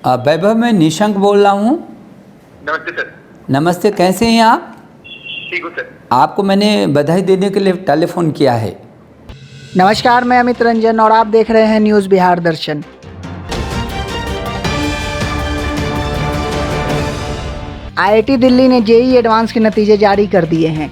वैभव, मैं निशंक बोल रहा हूँ। नमस्ते सर। नमस्ते, कैसे हैं आप? ठीक हूँ सर। आपको मैंने बधाई देने के लिए टेलीफोन किया है। नमस्कार, मैं अमित रंजन और आप देख रहे हैं न्यूज़ बिहार दर्शन। आईआईटी दिल्ली ने जेईई एडवांस के नतीजे जारी कर दिए हैं।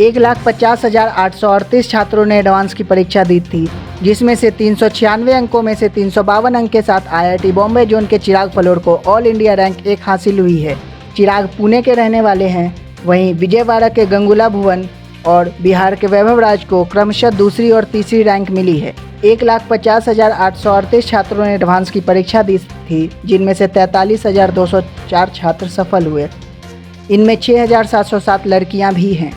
1,50,838 छात्रों ने एडवांस की परीक्षा दी थी, जिसमें से 396 अंकों में से 352 अंक के साथ आईआईटी बॉम्बे जोन के चिराग फलोर को ऑल इंडिया रैंक 1 हासिल हुई है। चिराग पुणे के रहने वाले हैं, वहीं विजयवाड़ा के गंगुला भुवन और बिहार के वैभव राज को क्रमशः दूसरी और तीसरी रैंक मिली है। 1,50,838 छात्रों ने एडवांस की परीक्षा दी थी, जिनमें से 43,204 छात्र सफल हुए। इनमें 6,707 लड़कियां भी हैं।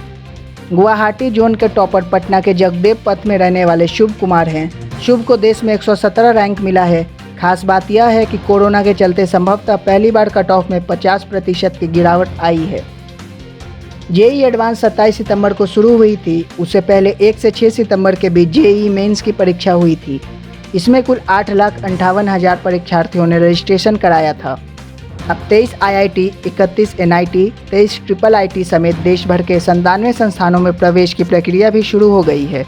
गुवाहाटी जोन के टॉपर पटना के जगदेव पथ में रहने वाले शुभ कुमार हैं। शुभ को देश में 117 रैंक मिला है। खास बात यह है कि कोरोना के चलते संभवतः पहली बार कट ऑफ में 50% की गिरावट आई है। जेईई एडवांस 27 सितंबर को शुरू हुई थी। उससे पहले 1 से 6 सितंबर के बीच जेईई मेंस की परीक्षा हुई थी। इसमें कुल 8,58,000 परीक्षार्थियों ने रजिस्ट्रेशन कराया था। अब 23 आईआईटी, 31 एनआईटी, 23 ट्रिपल आईटी समेत देश भर के 97 संस्थानों में प्रवेश की प्रक्रिया भी शुरू हो गई है।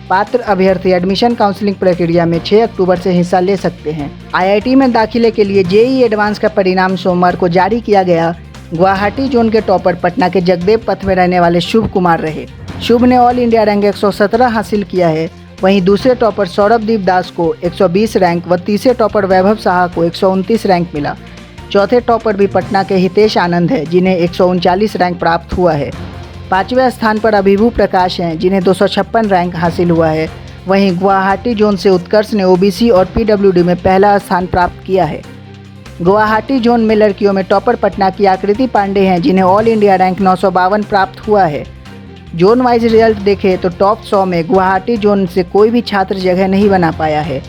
पात्र अभ्यर्थी एडमिशन काउंसलिंग प्रक्रिया में 6 अक्टूबर से हिस्सा ले सकते हैं। आईआईटी में दाखिले के लिए जेईई एडवांस का परिणाम सोमवार को जारी किया गया। गुवाहाटी जोन के टॉपर पटना के जगदेव पथ में रहने वाले शुभ कुमार रहे। शुभ ने ऑल इंडिया रैंक 117 हासिल किया है। वहीं दूसरे टॉपर सौरभदीप दास को 120 रैंक व तीसरे टॉपर वैभव साहा को 129 रैंक मिला। चौथे टॉपर भी पटना के हितेश आनंद है, जिन्हें 139 रैंक प्राप्त हुआ है। 5वें स्थान पर अभिभू प्रकाश हैं, जिन्हें 256 रैंक हासिल हुआ है। वहीं गुवाहाटी जोन से उत्कर्ष ने ओबीसी और पीडब्ल्यूडी में पहला स्थान प्राप्त किया है। गुवाहाटी जोन में लड़कियों में टॉपर पटना की आकृति पांडे हैं, जिन्हें ऑल इंडिया रैंक 952 प्राप्त हुआ है। जोन वाइज रिजल्ट देखें तो टॉप 100 में गुवाहाटी जोन से कोई भी छात्र जगह नहीं बना पाया है।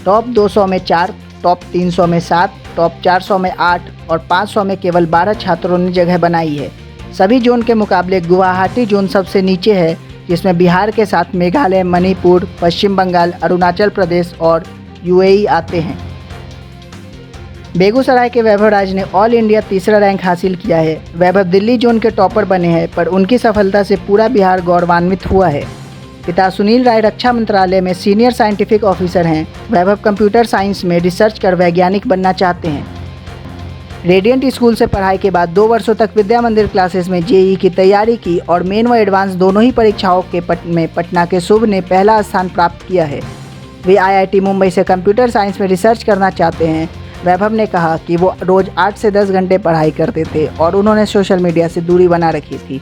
टॉप 200 में 4, टॉप 300 में 7, टॉप 400 में 8 और 500 में केवल 12 छात्रों ने जगह बनाई है। सभी जोन के मुकाबले गुवाहाटी जोन सबसे नीचे है, जिसमें बिहार के साथ मेघालय, मणिपुर, पश्चिम बंगाल, अरुणाचल प्रदेश और यूएई आते हैं। बेगूसराय के वैभव राज ने ऑल इंडिया तीसरा रैंक हासिल किया है। वैभव दिल्ली जोन के टॉपर बने हैं, पर उनकी सफलता से पूरा बिहार गौरवान्वित हुआ है। पिता सुनील राय रक्षा मंत्रालय में सीनियर साइंटिफिक ऑफिसर हैं। वैभव कंप्यूटर साइंस में रिसर्च कर वैज्ञानिक बनना चाहते हैं। रेडियंट स्कूल से पढ़ाई के बाद 2 वर्षों तक विद्या मंदिर क्लासेस में जेईई की तैयारी की और मेन व एडवांस दोनों ही परीक्षाओं के में पटना के शुभ ने पहला स्थान प्राप्त किया है। वे आईआईटी मुंबई से कंप्यूटर साइंस में रिसर्च करना चाहते हैं। वैभव ने कहा कि वो रोज़ 8 से 10 घंटे पढ़ाई करते थे और उन्होंने सोशल मीडिया से दूरी बना रखी थी।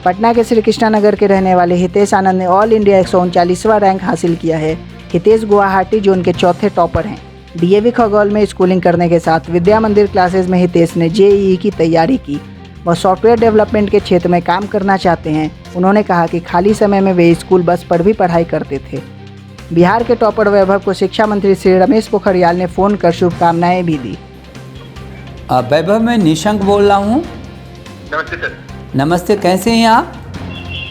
पटना के श्री कृष्णा नगर के रहने वाले हितेश आनंद ने ऑल इंडिया 139वां रैंक हासिल किया है। हितेश गुवाहाटी जोन के चौथे टॉपर हैं। डीएवी खगोल में स्कूलिंग करने के साथ विद्या मंदिर क्लासेस में हितेश ने जेईई की तैयारी की। वह सॉफ्टवेयर डेवलपमेंट के क्षेत्र में काम करना चाहते हैं। उन्होंने कहा कि खाली समय में वे स्कूल बस पर भी पढ़ाई करते थे। बिहार के टॉपर वैभव को शिक्षा मंत्री श्री रमेश पोखरियाल ने फ़ोन कर शुभकामनाएं भी दी। वैभव, मैं निशंक बोल रहा हूँ। नमस्ते सर। नमस्ते, कैसे हैं आप?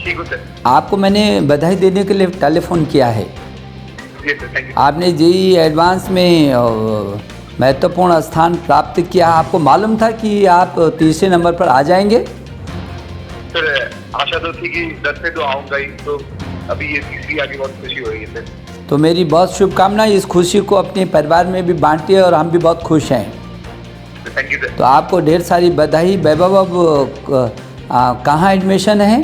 ठीक हूँ सर। आपको मैंने बधाई देने के लिए टेलीफोन किया है। जी सर, थैंक यू। आपने जेईई एडवांस में महत्वपूर्ण स्थान प्राप्त किया। आपको मालूम था कि आप तीसरे नंबर पर आ जाएंगे? सर, आशा तो थी कि 10 से तो आऊँगा ही, तो अभी ये तीसरी आके बहुत खुशी हो रही है सर। तो मेरी बहुत शुभकामनाएं। इस खुशी को अपने परिवार में भी बांटिए और हम भी बहुत खुश हैं। Thank you sir. तो आपको ढेर सारी बधाई। वैभव, अब कहाँ एडमिशन है?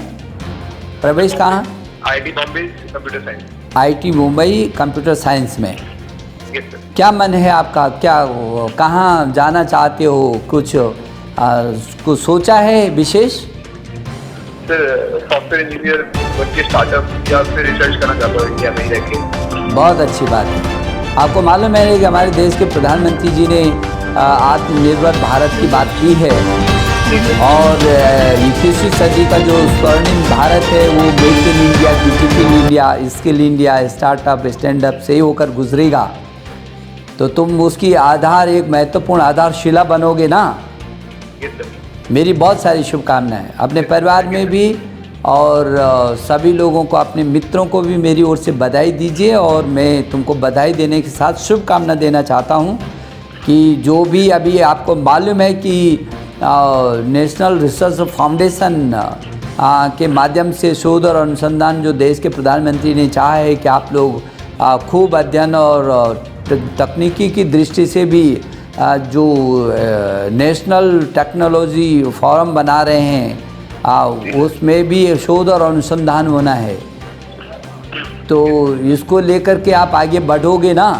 प्रवेश कहाँ? IIT Bombay computer science. IIT Mumbai computer science में। Yes sir. क्या मन है आपका? क्या कहाँ जाना चाहते हो? कुछ सोचा है विशेष? सर, सॉफ्टवेयर इंजीनियर बन के स्टार्टअप या फिर रिसर्च करना चाहता हूँ इंडिया में ही रह के। बहुत अच्छी बात है। आपको मालूम है कि हमारे देश के प्रधानमंत्री जी ने आत्मनिर्भर भारत की बात की है और 21वीं सदी का जो स्वर्णिम भारत है वो make in India, digital India, skill India, startup, stand up से ही होकर गुजरेगा। तो तुम उसकी आधार, एक महत्वपूर्ण आधारशिला बनोगे ना। Yes sir. मेरी बहुत सारी शुभकामनाएं अपने परिवार में भी और सभी लोगों को, अपने मित्रों को भी मेरी ओर से बधाई दीजिए। और मैं तुमको बधाई देने के साथ शुभकामना देना चाहता हूं कि जो भी अभी आपको मालूम है कि नेशनल रिसर्च फाउंडेशन के माध्यम से शोध और अनुसंधान जो देश के प्रधानमंत्री ने चाहा है कि आप लोग खूब अध्ययन और तकनीकी की दृष्टि से भी जो नेशनल टेक्नोलॉजी फोरम बना रहे हैं उसमें भी शोध और अनुसंधान होना है। तो इसको लेकर के आप आगे बढ़ोगे ना?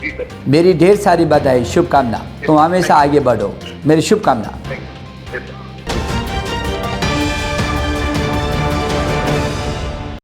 जी सर। मेरी ढेर सारी बधाई, शुभकामना। तुम हमेशा आगे बढ़ो, मेरी शुभकामना। Thank you.